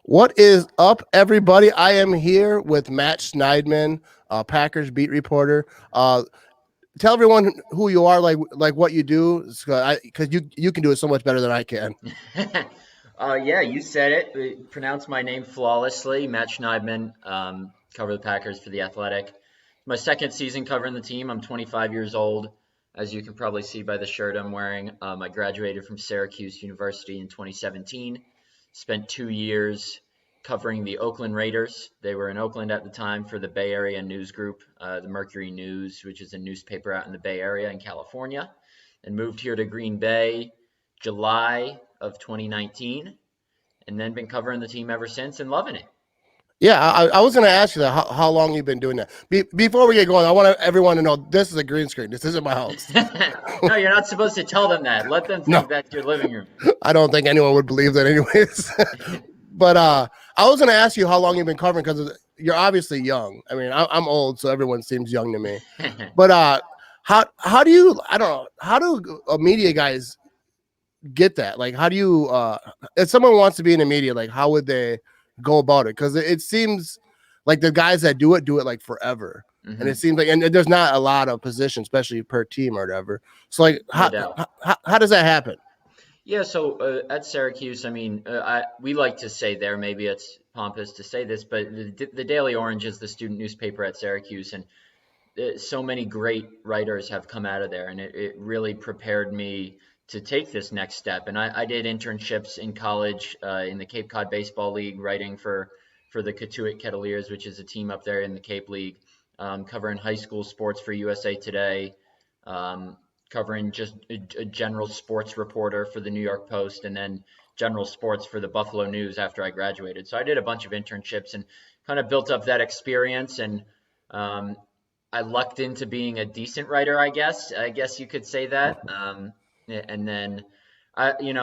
What is up, everybody? I am here with Matt Schneidman, Packers beat reporter. Tell everyone who you are, like what you do, because you can do it so much better than I can. Yeah, you said it. Pronounce my name flawlessly. Matt Schneidman, cover the Packers for The Athletic. My second season covering the team. I'm 25 years old, as you can probably see by the shirt I'm wearing. I graduated from Syracuse University in 2017. Spent 2 years covering the Oakland Raiders. They were in Oakland at the time for the Bay Area News Group, the Mercury News, which is a newspaper out in the Bay Area in California, and moved here to Green Bay July of 2019, and then been covering the team ever since and loving it. Yeah, I was going to ask you that how long you've been doing that. Before we get going, I want everyone to know this is a green screen. This isn't my house. No, you're not supposed to tell them that. Let them think No, that's your living room. I don't think anyone would believe that, anyways. But I was going to ask you how long you've been covering because you're obviously young. I mean, I'm old, so everyone seems young to me. But how do you? I don't know. How do media guys get that? Like, how do you? If someone wants to be in the media, like, how would they go about it? Because it seems like the guys that do it like forever, and it Hmm. seems like, and there's not a lot of positions, especially per team or whatever. So, like, No how doubt. how does that happen? Yeah, so at Syracuse, I mean, we like to say there, maybe it's pompous to say this, but the Daily Orange is the student newspaper at Syracuse, and so many great writers have come out of there, and it really prepared me to take this next step. And I did internships in college in the Cape Cod Baseball League, writing for the Katuitt Kettleers, which is a team up there in the Cape League, covering high school sports for USA Today, um, covering just a general sports reporter for the New York Post, and then general sports for the Buffalo News after I graduated. So I did a bunch of internships and kind of built up that experience, and um, I lucked into being a decent writer, I guess. I guess you could say that. And then,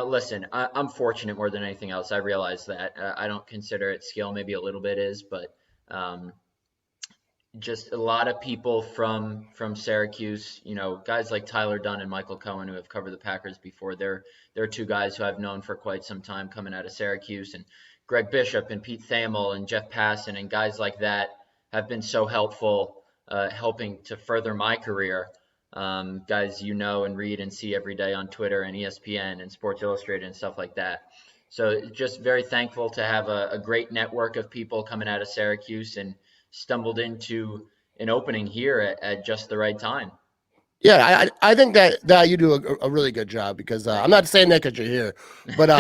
listen, I'm fortunate more than anything else. I realize that. I don't consider it skill. Maybe a little bit is, but um, just a lot of people from Syracuse, guys like Tyler Dunn and Michael Cohen, who have covered the Packers before. They're two guys who I've known for quite some time coming out of Syracuse, and Greg Bishop and Pete Thamel and Jeff Passan and guys like that have been so helpful, helping to further my career. Guys and read and see every day on Twitter and ESPN and Sports Illustrated and stuff like that. So just very thankful to have a great network of people coming out of Syracuse, and stumbled into an opening here at just the right time. Yeah, I think that you do a really good job because I'm Thank not you. saying that because you're here, but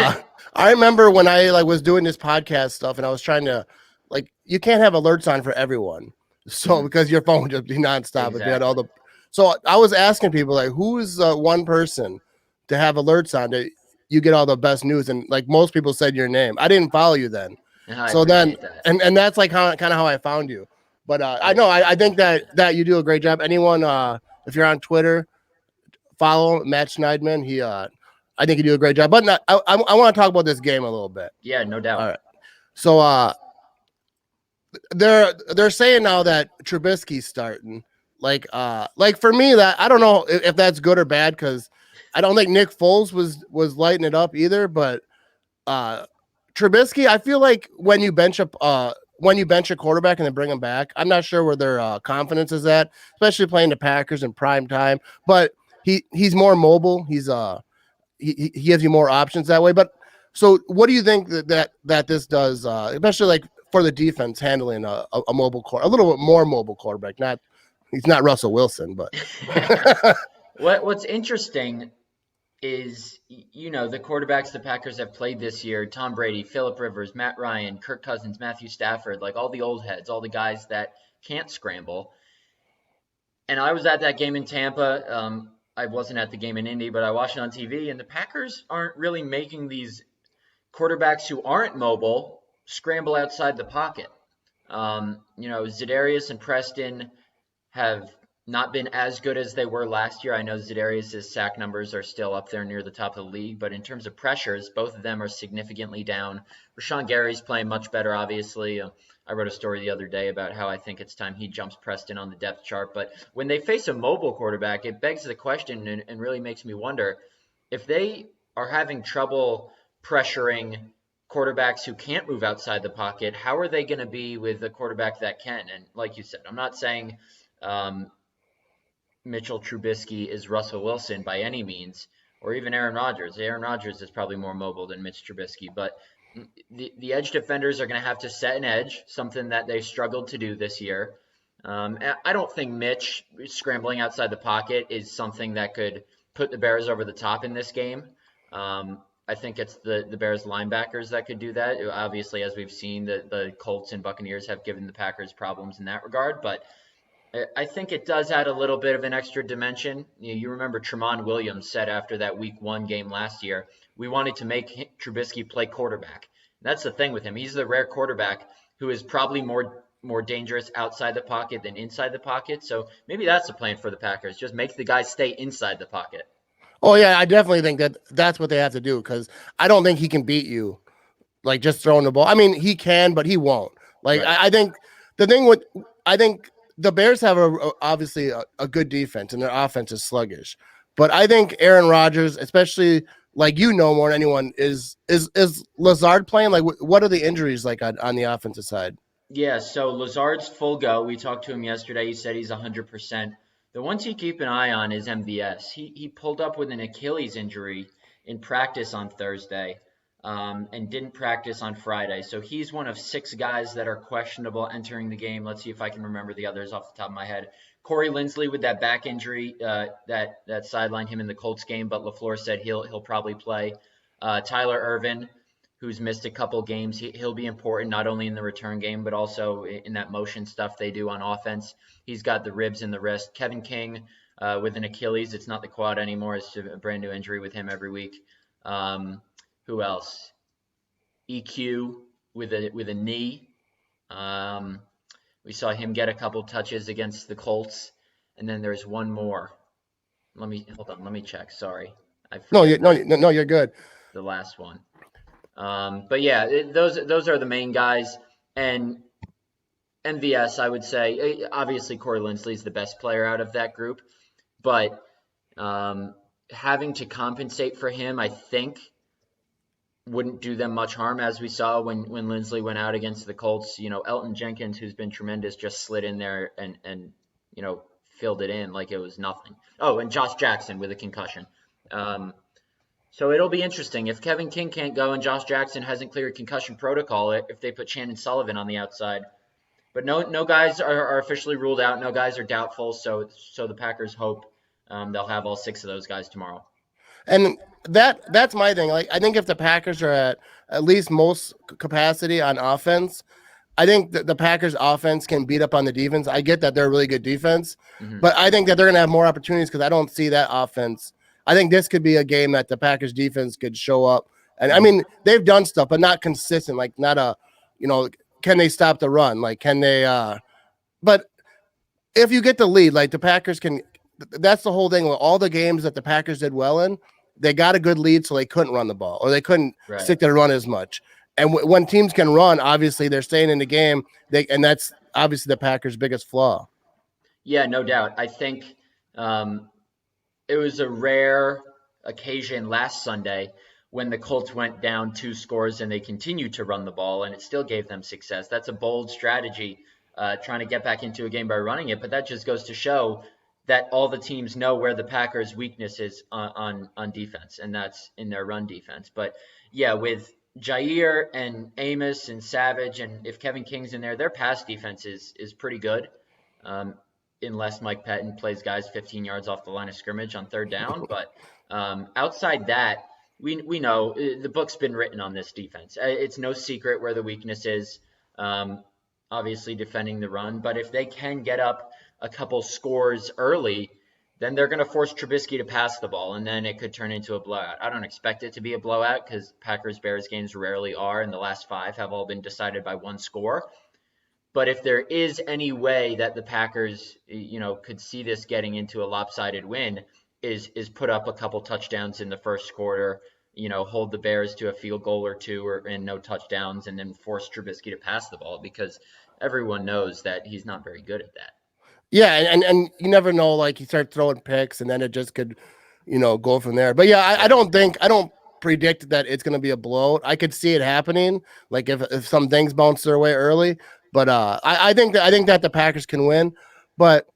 I remember when I was doing this podcast stuff and I was trying to, like, you can't have alerts on for everyone, so Mhm. because your phone would just be nonstop if you had all Exactly. the. So I was asking people, like, who's one person to have alerts on that you get all the best news, and like most people said your name. I didn't follow you then, I so then appreciate that. and that's like how kind of how I found you. But I know I I think appreciate that you do a great job. Anyone if you're on Twitter, follow Matt Schneidman. I think you do a great job. But not, I want to talk about this game a little bit. Yeah, no All doubt. right. So they're saying now that Trubisky's starting. Like for me, that I don't know if that's good or bad because I don't think Nick Foles was lighting it up either. But uh, Trubisky, I feel like when you bench a quarterback and then bring him back, I'm not sure where their confidence is at, especially playing the Packers in prime time. But he's more mobile. He gives you more options that way. But so, what do you think that this does, especially like for the defense handling a mobile core, a little bit more mobile quarterback? Not he's not Russell Wilson, but What's interesting is, the quarterbacks the Packers have played this year: Tom Brady, Philip Rivers, Matt Ryan, Kirk Cousins, Matthew Stafford, like all the old heads, all the guys that can't scramble. And I was at that game in Tampa. I wasn't at the game in Indy, but I watched it on TV, and the Packers aren't really making these quarterbacks who aren't mobile scramble outside the pocket. Zedarius and Preston have not been as good as they were last year. I know Zedarius' sack numbers are still up there near the top of the league, but in terms of pressures, both of them are significantly down. Rashawn Gary's playing much better, obviously. I wrote a story the other day about how I think it's time he jumps Preston on the depth chart. But when they face a mobile quarterback, it begs the question, and really makes me wonder if they are having trouble pressuring quarterbacks who can't move outside the pocket, how are they going to be with a quarterback that can? And like you said, I'm not saying um, Mitchell Trubisky is Russell Wilson by any means, or even Aaron Rodgers. Aaron Rodgers is probably more mobile than Mitch Trubisky, but the edge defenders are going to have to set an edge, something that they struggled to do this year. I don't think Mitch scrambling outside the pocket is something that could put the Bears over the top in this game. I think it's the Bears linebackers that could do that. Obviously, as we've seen, the Colts and Buccaneers have given the Packers problems in that regard, but I think it does add a little bit of an extra dimension. You remember Tramon Williams said after that Week 1 game last year, we wanted to make Trubisky play quarterback. And that's the thing with him. He's the rare quarterback who is probably more dangerous outside the pocket than inside the pocket. So maybe that's the plan for the Packers. Just make the guys stay inside the pocket. Oh yeah, I definitely think that that's what they have to do because I don't think he can beat you like just throwing the ball. I mean, he can, but he won't. Like Right. I think the thing with I think the Bears have obviously a good defense and their offense is sluggish. But I think Aaron Rodgers, especially like more than anyone, is Lazard playing? Like what are the injuries like on the offensive side? Yeah, so Lazard's full go. We talked to him yesterday. He said he's 100%. The one to keep an eye on is MVS. He pulled up with an Achilles injury in practice on Thursday, and didn't practice on Friday. So he's one of 6 guys that are questionable entering the game. Let's see if I can remember the others off the top of my head. Corey Linsley with that back injury that sidelined him in the Colts game, but LaFleur said he'll probably play. Tyler Ervin, who's missed a couple games. He'll be important not only in the return game, but also in that motion stuff they do on offense. He's got the ribs and the wrist. Kevin King with an Achilles. It's not the quad anymore. It's a brand new injury with him every week. Who else? EQ with a knee. We saw him get a couple touches against the Colts. And then there's one more. Hold on. Let me check. Sorry. No, you're good. The last one. But yeah, those are the main guys. And MVS, I would say, obviously Corey Linsley is the best player out of that group, but having to compensate for him, I think, wouldn't do them much harm, as we saw when Linsley went out against the Colts. Elton Jenkins, who's been tremendous, just slid in there and filled it in like it was nothing. Oh, and Josh Jackson with a concussion. So it'll be interesting. If Kevin King can't go and Josh Jackson hasn't cleared concussion protocol, if they put Shannon Sullivan on the outside. But no guys are officially ruled out. No guys are doubtful. So the Packers hope they'll have all 6 of those guys tomorrow. And that's my thing. Like I think if the Packers are at least most capacity on offense, I think that the Packers offense can beat up on the defense. I get that they're a really good defense, but I think that they're going to have more opportunities because I don't see that offense. I think this could be a game that the Packers defense could show up. And I mean, they've done stuff, but not consistent. Like not can they stop the run? Like, can they, but if you get the lead, like the Packers can, that's the whole thing with all the games that the Packers did well in, they got a good lead. So they couldn't run the ball or they couldn't stick to the run as much. And when teams can run, obviously they're staying in the game. And that's obviously the Packers' biggest flaw. Yeah, no doubt. I think, it was a rare occasion last Sunday when the Colts went down 2 scores and they continued to run the ball and it still gave them success. That's a bold strategy, trying to get back into a game by running it. But that just goes to show that all the teams know where the Packers' weakness is on defense, and that's in their run defense. But yeah, with Jair and Amos and Savage, and if Kevin King's in there, their pass defense is pretty good. Unless Mike Pettin plays guys 15 yards off the line of scrimmage on 3rd down. But outside that, we know the book's been written on this defense. It's no secret where the weakness is, obviously defending the run. But if they can get up a couple scores early, then they're going to force Trubisky to pass the ball, and then it could turn into a blowout. I don't expect it to be a blowout because Packers-Bears games rarely are, and the last 5 have all been decided by 1 score. But if there is any way that the Packers, could see this getting into a lopsided win, is put up a couple touchdowns in the first quarter, hold the Bears to a field goal or 2 and no touchdowns, and then force Trubisky to pass the ball because everyone knows that he's not very good at that. Yeah, and you never know. Like you start throwing picks, and then it just could, go from there. But yeah, I don't predict that it's going to be a blowout. I could see it happening, like if some things bounce their way early. But I think that the Packers can win. But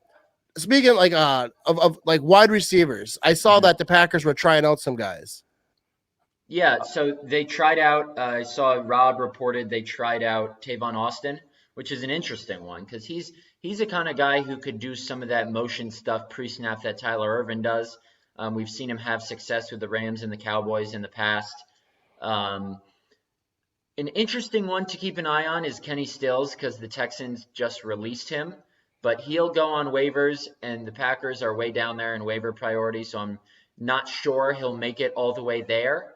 speaking like of like wide receivers, I saw Mhm. that the Packers were trying out some guys. Yeah, so they tried out. I saw Rob reported they tried out Tavon Austin, which is an interesting one because he's the kind of guy who could do some of that motion stuff pre-snap that Tyler Irvin does. We've seen him have success with the Rams and the Cowboys in the past. Um, an interesting one to keep an eye on is Kenny Stills because the Texans just released him, but he'll go on waivers, and the Packers are way down there in waiver priority, so I'm not sure he'll make it all the way there.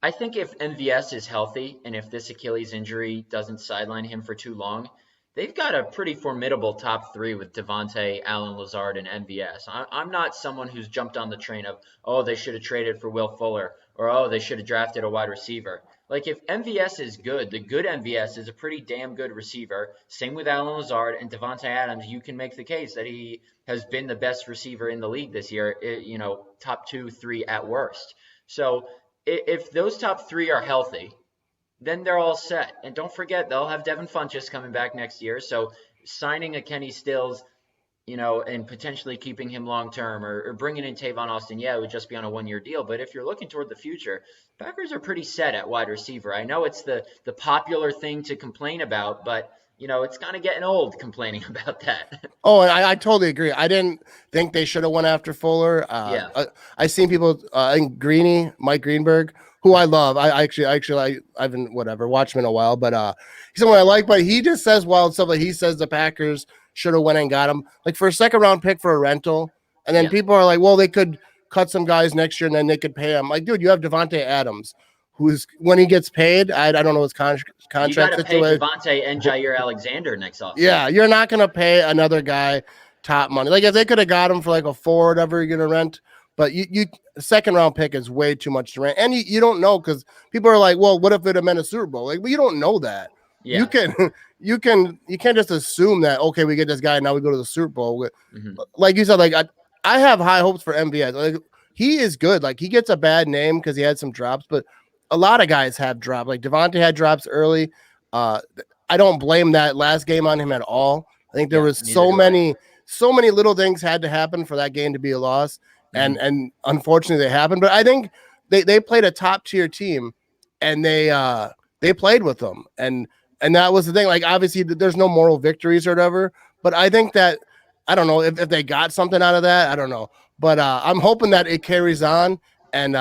I think if MVS is healthy and if this Achilles injury doesn't sideline him for too long, they've got a pretty formidable top three with Devontae, Allen Lazard, and MVS. I'm not someone who's jumped on the train of, oh, they should have traded for Will Fuller or, oh, they should have drafted a wide receiver. Like, if MVS is good, the good MVS is a pretty damn good receiver. Same with Allen Lazard and Devontae Adams. You can make the case that he has been the best receiver in the league this year, top 2, 3 at worst. So if those top three are healthy, then they're all set. And don't forget, they'll have Devin Funchess coming back next year. So signing a Kenny Stills, and potentially keeping him long term or bringing in Tavon Austin, yeah, it would just be on a 1 year deal. But if you're looking toward the future, Packers are pretty set at wide receiver. I know it's the popular thing to complain about, but it's kind of getting old complaining about that. Oh, and I totally agree. I didn't think they should have went after Fuller. Yeah. I seen people. I think Mike Greenberg, who I love. I haven't whatever watched him in a while, but he's someone I like. But he just says wild stuff. Like he says the Packers should have went and got him, like for a second round pick for a rental. And then Yeah. people are like, well, they could cut some guys next year and then they could pay him. Like, dude, you have Devontae Adams, who's when he gets paid, I don't know his You got contract to pay situation. Devontae and Jair Alexander next Yeah, offseason. you're not gonna pay another guy top money. Like if they could have got him for like a 4 or whatever you're gonna rent, but you second round pick is way too much to rent, and you don't know because people are like, well, what if it had meant a Super Bowl? Like, well, you don't know that. You Yeah. can you can't just assume that okay, we get this guy now we go to the Super Bowl. Hmm. Like you said, like I have high hopes for MVS. Like he is good. Like he gets a bad name because he had some drops, but a lot of guys have dropped. Like Devontae had drops early. Uh, I don't blame that last game on him at all. I think there Yeah. was Neither do I. so many little things had to happen for that game to be a loss, Hmm. and unfortunately they happened. But I think they played a top tier team, and they played with them, and that was the thing. Like obviously there's no moral victories or whatever, but I think that I don't know if they got something out of that. I don't know, but I'm hoping that it carries on and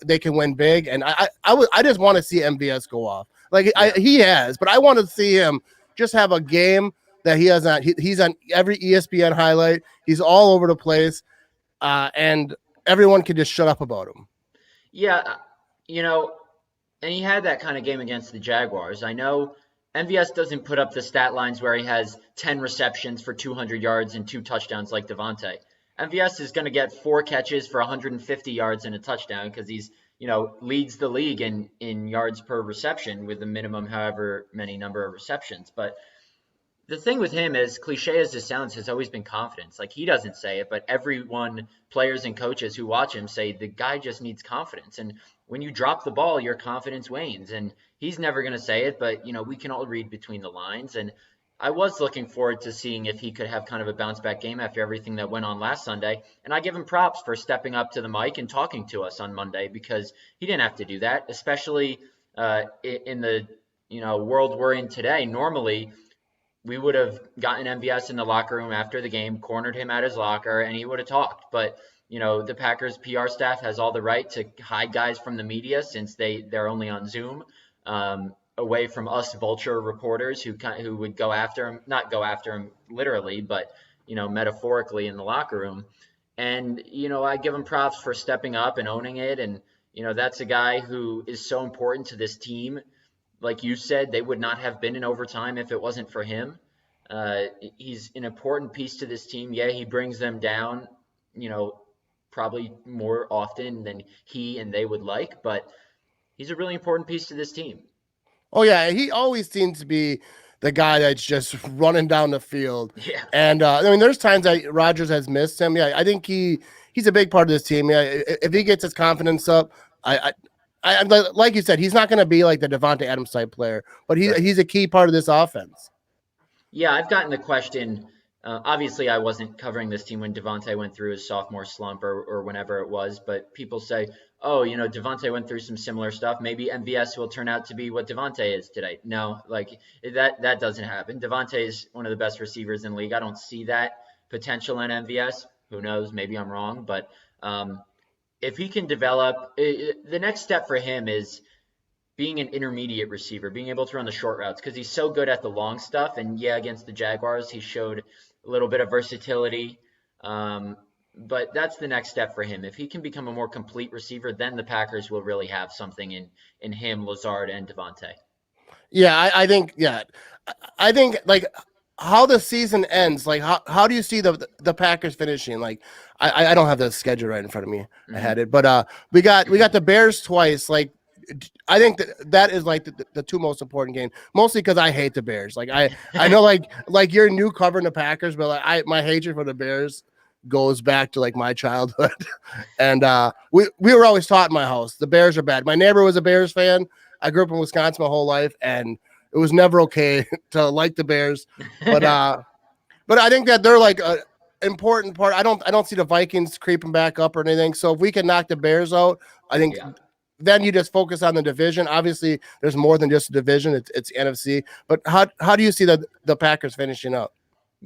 they can win big. And I just want to see MVS go off. Like Yeah. he has, but I want to see him just have a game that he has on. He's on every ESPN highlight. He's all over the place, and everyone can just shut up about him. Yeah. You know, and he had that kind of game against the Jaguars. I know MVS doesn't put up the stat lines where he has 10 receptions for 200 yards and 2 touchdowns like Devontae. MVS is going to get 4 catches for 150 yards and a touchdown because he's, leads the league in yards per reception with a minimum however many number of receptions. But the thing with him, as cliche as this sounds, has always been confidence. Like he doesn't say it, but everyone, players and coaches who watch him say the guy just needs confidence. And when you drop the ball, your confidence wanes. And he's never going to say it, but we can all read between the lines. And I was looking forward to seeing if he could have kind of a bounce back game after everything that went on last Sunday. And I give him props for stepping up to the mic and talking to us on Monday because he didn't have to do that, especially in the world we're in today. Normally, we would have gotten MVS in the locker room after the game, cornered him at his locker, and he would have talked. But the Packers PR staff has all the right to hide guys from the media since they're only on Zoom, away from us vulture reporters who would go after him, not go after him literally, but metaphorically in the locker room. And I give him props for stepping up and owning it. And that's a guy who is so important to this team. Like you said, they would not have been in overtime if it wasn't for him. He's an important piece to this team. Yeah, he brings them down, probably more often than he and they would like, but he's a really important piece to this team. Oh yeah, he always seems to be the guy that's just running down the field. Yeah. And I mean, there's times that Rodgers has missed him. Yeah, I think he's a big part of this team. Yeah, if he gets his confidence up, I like you said, he's not going to be like the Devontae Adams type player, but Right. he's a key part of this offense. Yeah, I've gotten the question. Obviously, I wasn't covering this team when Devontae went through his sophomore slump or whenever it was, but people say, oh, Devontae went through some similar stuff. Maybe MVS will turn out to be what Devontae is today. No, like that doesn't happen. Devontae is one of the best receivers in the league. I don't see that potential in MVS. Who knows? Maybe I'm wrong, but if he can develop, the next step for him is being an intermediate receiver, being able to run the short routes because he's so good at the long stuff. And yeah, against the Jaguars, he showed a little bit of versatility. But that's the next step for him. If he can become a more complete receiver, then the Packers will really have something in him, Lazard, and Devontae. Yeah, I think like how the season ends. Like how do you see the Packers finishing? Like I don't have the schedule right in front of me. I had it, but we got the Bears twice. Like I think that is like the two most important game. Mostly because I hate the Bears. Like I know like you're new covering the Packers, but like my hatred for the Bears goes back to like my childhood. And we were always taught in my house the Bears are bad. My neighbor was a Bears fan. I grew up in Wisconsin my whole life, and it was never okay to like the Bears. But I think that they're like a important part. I don't see the Vikings creeping back up or anything. So if we can knock the Bears out, I think Yeah. then you just focus on the division. Obviously, there's more than just a division. It's NFC. But how do you see the Packers finishing up?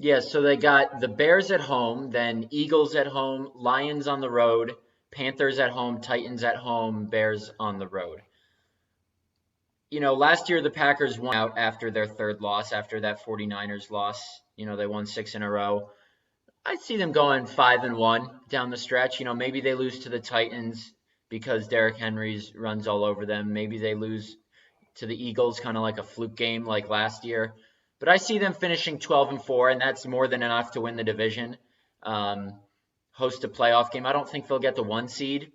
Yeah, so they got the Bears at home, then Eagles at home, Lions on the road, Panthers at home, Titans at home, Bears on the road. Last year the Packers won out after their third loss, after that 49ers loss. They won 6 in a row. I see them going 5-1 down the stretch. Maybe they lose to the Titans because Derrick Henry's runs all over them. Maybe they lose to the Eagles, kind of like a fluke game like last year. But I see them finishing 12-4, and that's more than enough to win the division. Host a playoff game. I don't think they'll get the 1 seed,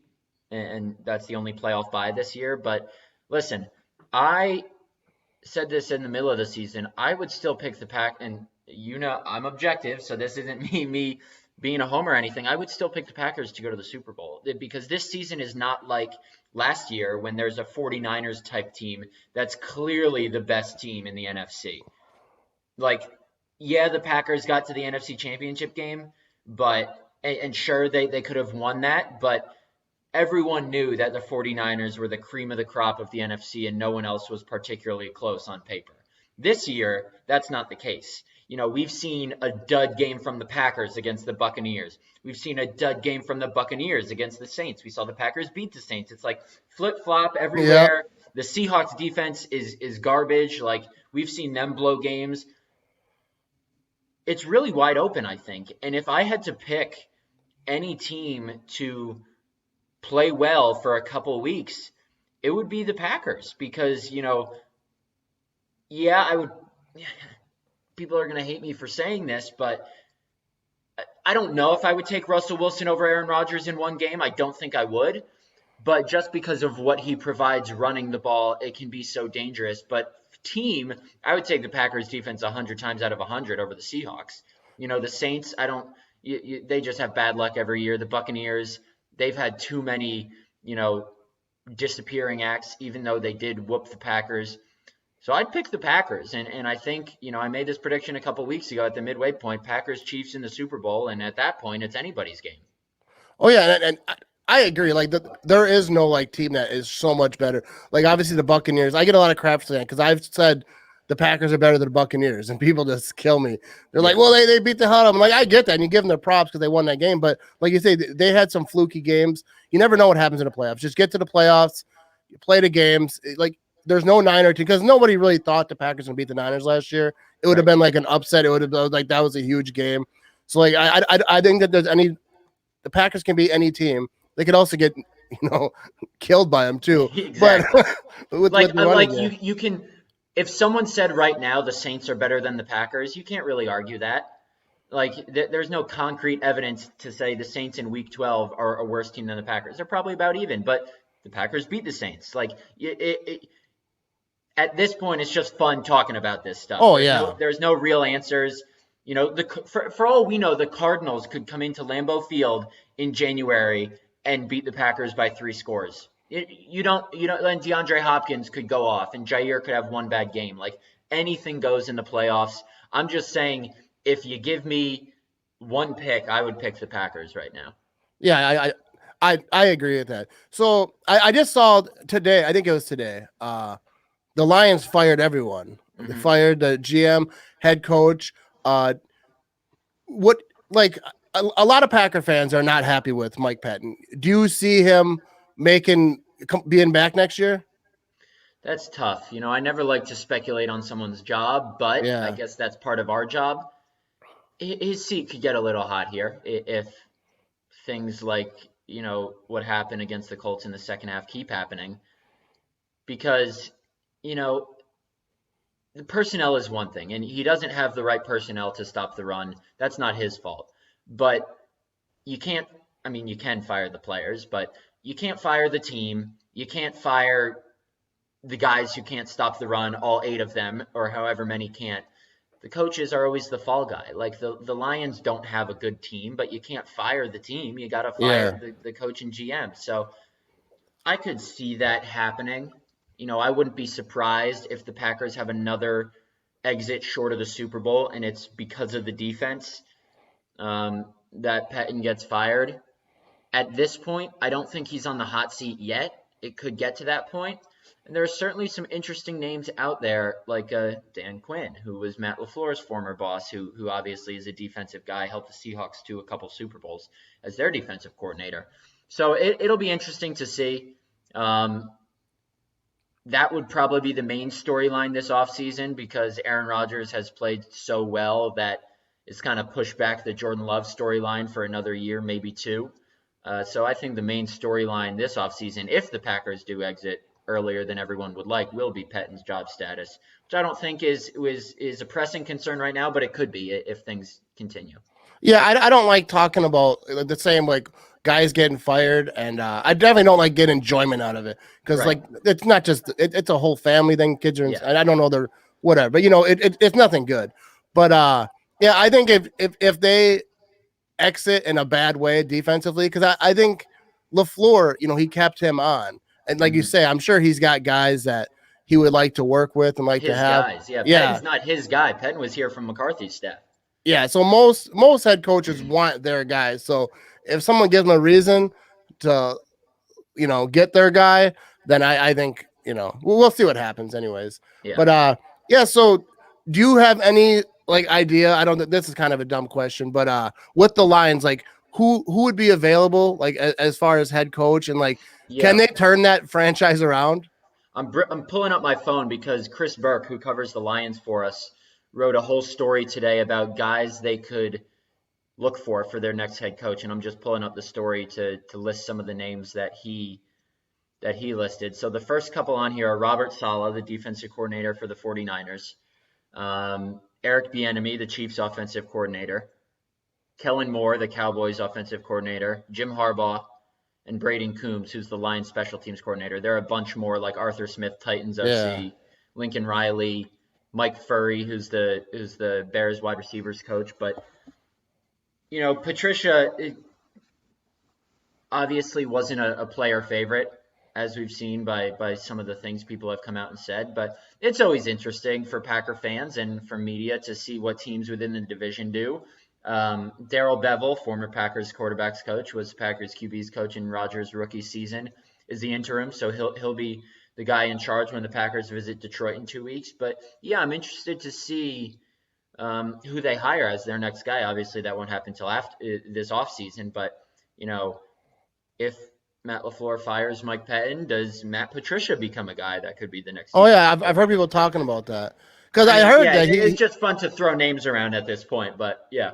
and that's the only playoff bye this year. But listen, I said this in the middle of the season. I would still pick the Pack, and I'm objective, so this isn't me being a homer or anything. I would still pick the Packers to go to the Super Bowl because this season is not like last year when there's a 49ers type team that's clearly the best team in the NFC. Like, yeah, the Packers got to the NFC Championship game, and sure, they could have won that, but everyone knew that the 49ers were the cream of the crop of the NFC and no one else was particularly close on paper. This year, that's not the case. We've seen a dud game from the Packers against the Buccaneers. We've seen a dud game from the Buccaneers against the Saints. We saw the Packers beat the Saints. It's like flip-flop Yeah. everywhere. The Seahawks defense is garbage. Like, we've seen them blow games. It's really wide open, I think. And if I had to pick any team to play well for a couple weeks, it would be the Packers because, yeah, I would. People are going to hate me for saying this, but I don't know if I would take Russell Wilson over Aaron Rodgers in one game. I don't think I would. But just because of what he provides running the ball, it can be so dangerous. But team, I would take the Packers defense 100 times out of 100 over the Seahawks. The Saints, I don't. They just have bad luck every year. The Buccaneers, they've had too many, disappearing acts, even though they did whoop the Packers. So I'd pick the Packers. And I think, I made this prediction a couple weeks ago at the midway point, Packers Chiefs in the Super Bowl. And at that point, it's anybody's game. Oh yeah, and I agree. Like there is no like team that is so much better. Like obviously the Buccaneers. I get a lot of crap for that because I've said the Packers are better than the Buccaneers, and people just kill me. They're like, well, they beat the hell out of them. Like I get that, and you give them their props because they won that game. But like you say, they had some fluky games. You never know what happens in the playoffs. Just get to the playoffs, you play the games. Like there's no Niner team because nobody really thought the Packers would beat the Niners last year. It would have been like an upset. It would have been like that was a huge game. So like I think that the Packers can beat any team. They could also get killed by them too. Exactly. But with you can, if someone said right now the Saints are better than the Packers, you can't really argue that. Like there's no concrete evidence to say the Saints in Week 12 are a worse team than the Packers. They're probably about even, but the Packers beat the Saints. Like at this point, it's just fun talking about this stuff. Oh yeah. There's no real answers. For all we know, the Cardinals could come into Lambeau Field in January and beat the Packers by 3 scores. and DeAndre Hopkins could go off, and Jair could have one bad game. Like anything goes in the playoffs. I'm just saying, if you give me one pick, I would pick the Packers right now. Yeah, I agree with that. So I just saw today, I think it was today, the Lions fired everyone. They fired the GM, head coach. What like a lot of Packer fans are not happy with Mike Patton. Do you see him being back next year? That's tough. I never like to speculate on someone's job, but I Yeah, guess that's part of our job. His seat could get a little hot here if things like, what happened against the Colts in the second half keep happening. Because, you know, the personnel is one thing, and he doesn't have the right personnel to stop the run. That's not his fault. But you can't, I mean, you can fire the players, but you can't fire the team. You can't fire the guys who can't stop the run, all 8 of them, or however many can't. The coaches are always the fall guy. Like the Lions don't have a good team, but you can't fire the team. You got to fire yeah, the coach and GM. So I could see that happening. I wouldn't be surprised if the Packers have another exit short of the Super Bowl, and it's because of the defense that Pettin gets fired. At this point, I don't think he's on the hot seat yet. It could get to that point. And there are certainly some interesting names out there, like Dan Quinn, who was Matt LaFleur's former boss, who obviously is a defensive guy, helped the Seahawks to a couple Super Bowls as their defensive coordinator. So it'll be interesting to see. That would probably be the main storyline this offseason because Aaron Rodgers has played so well that it's kind of pushed back the Jordan Love storyline for another year, maybe 2. So I think the main storyline this offseason, if the Packers do exit earlier than everyone would like, will be Pettin's job status, which I don't think is a pressing concern right now, but it could be if things continue. yeah. I don't like talking about the same like guys getting fired, and I definitely don't like getting enjoyment out of it because Right. like it's not just it's a whole family thing. Kids are, Yeah. and I don't know they're whatever, but it's nothing good. But yeah, I think if they exit in a bad way defensively, because I think LaFleur, he kept him on, and like you hmm say, I'm sure he's got guys that he would like to work with and like to His have. guys. Yeah. Yeah, Pettin's not his guy. Pettin was here from McCarthy's staff. yeah. So most head coaches want their guys. So if someone gives them a reason to get their guy, then I think we'll see what happens anyways. Yeah. But yeah. So do you have any like idea? I don't. This is kind of a dumb question, but with the Lions, like who would be available like as far as head coach and like can Yeah. they turn that franchise around? I'm pulling up my phone because Chris Burke, who covers the Lions for us, wrote a whole story today about guys they could look for their next head coach, and I'm just pulling up the story to list some of the names that he listed. So the first couple on here are Robert Saleh, the defensive coordinator for the 49ers, Eric Bieniemy, the Chiefs offensive coordinator, Kellen Moore, the Cowboys offensive coordinator, Jim Harbaugh, and Braden Coombs, who's the Lions special teams coordinator. There are a bunch more like Arthur Smith, Titans Yeah. OC, Lincoln Riley, Mike Furry, who's the Bears wide receivers coach. But Patricia obviously wasn't a player favorite, as we've seen by some of the things people have come out and said. But it's always interesting for Packer fans and for media to see what teams within the division do. Darrell Bevell, former Packers quarterbacks coach, was Packers QB's coach in Rodgers' rookie season, is the interim, so he'll be the guy in charge when the Packers visit Detroit in 2 weeks. But yeah, I'm interested to see who they hire as their next guy. Obviously, that won't happen until after this offseason. But if Matt LaFleur fires Mike Pettin, does Matt Patricia become a guy that could be the next Oh yeah, defensive I've heard coordinator? people talking about that because I I mean, heard yeah, that it's he just fun to throw names around at this point. But yeah,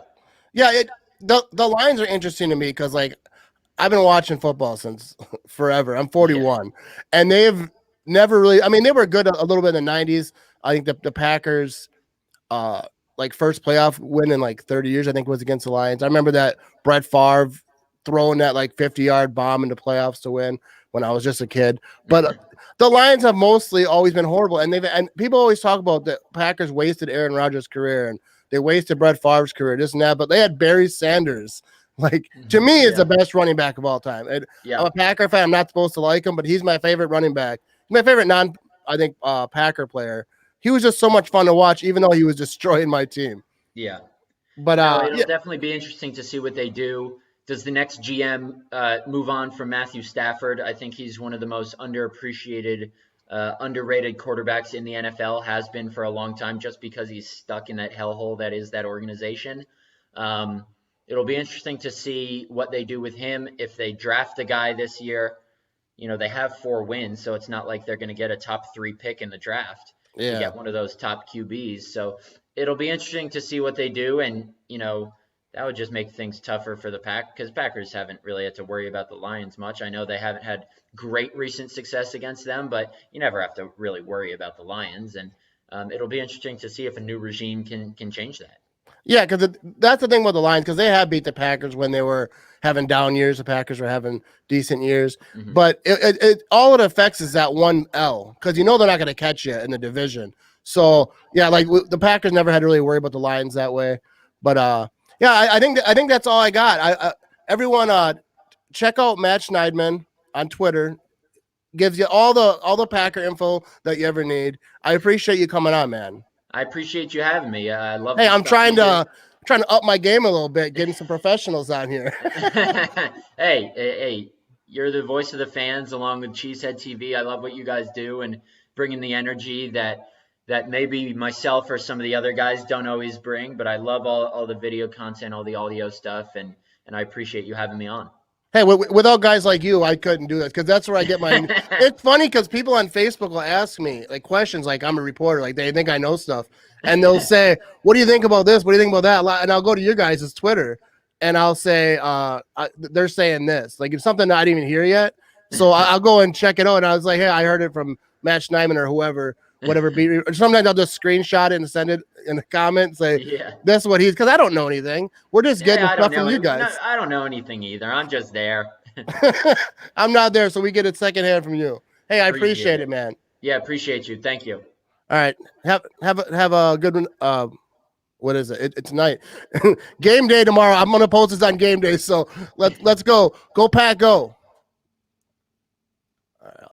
yeah the lines are interesting to me because like I've been watching football since forever. I'm yeah, 41, and they've never really. I mean, they were good a little bit in the 90s. I think the Packers, like first playoff win in like 30 years, I think was against the Lions. I remember that Brett Favre throwing that like 50-yard bomb into playoffs to win when I was just a kid. But the Lions have mostly always been horrible, and people always talk about the Packers wasted Aaron Rodgers' career and they wasted Brett Favre's career, this and that. But they had Barry Sanders Like to me, is Yeah. the best running back of all time. And I'm Yeah. a Packer fan. I'm not supposed to like him, but he's my favorite running back. My favorite I think, Packer player. He was just so much fun to watch, even though he was destroying my team. Yeah. But No, it'll yeah, definitely be interesting to see what they do. Does the next GM move on from Matthew Stafford? I think he's one of the most underappreciated, underrated quarterbacks in the NFL, has been for a long time, just because he's stuck in that hellhole that is that organization. Um, it'll be interesting to see what they do with him if they draft a guy this year. They have 4 wins, so it's not like they're going to get a top 3 pick in the draft to yeah. get one of those top QBs. So it'll be interesting to see what they do. And, that would just make things tougher for the Pack, because Packers haven't really had to worry about the Lions much. I know they haven't had great recent success against them, but you never have to really worry about the Lions. And it'll be interesting to see if a new regime can change that. Yeah, because that's the thing with the Lions, because they have beat the Packers when they were having down years. The Packers were having decent years, Mm-hmm. but it all it affects is that one L, because they're not going to catch you in the division. So yeah, like the Packers never had to really worry about the Lions that way. But yeah, I think that's all I got. Everyone check out Matt Schneidman on Twitter. Gives you all the Packer info that you ever need. I appreciate you coming on, man. I appreciate you having me. I love Hey, the I'm stuff you trying to up my game a little bit, getting some professionals on here. Hey, you're the voice of the fans along with Cheesehead TV. I love what you guys do and bringing the energy that maybe myself or some of the other guys don't always bring, but I love all the video content, all the audio stuff, and I appreciate you having me on. Hey, without guys like you, I couldn't do this, because that's where I get my. It's funny because people on Facebook will ask me like questions, like I'm a reporter, like they think I know stuff, and they'll say, "What do you think about this? What do you think about that?" And I'll go to your guys' Twitter, and I'll say, "They're saying this," like it's something I didn't even hear yet. So I'll go and check it out, and I was like, "Hey, I heard it from Matt Schneidman or whoever, whatever." Sometimes I'll just screenshot it and send it in the comments, say, Yeah. "That's what he's," because I don't know anything. We're just getting I don't stuff from know. you No, guys. I don't know anything either. I'm just there. I'm not there, so we get it secondhand from you. Hey, I appreciate it, man. Yeah, appreciate you. Thank you. All right, have a good one. What is it? It's night. Game day tomorrow. I'm gonna post this on game day. So let's go. Go Pack, go.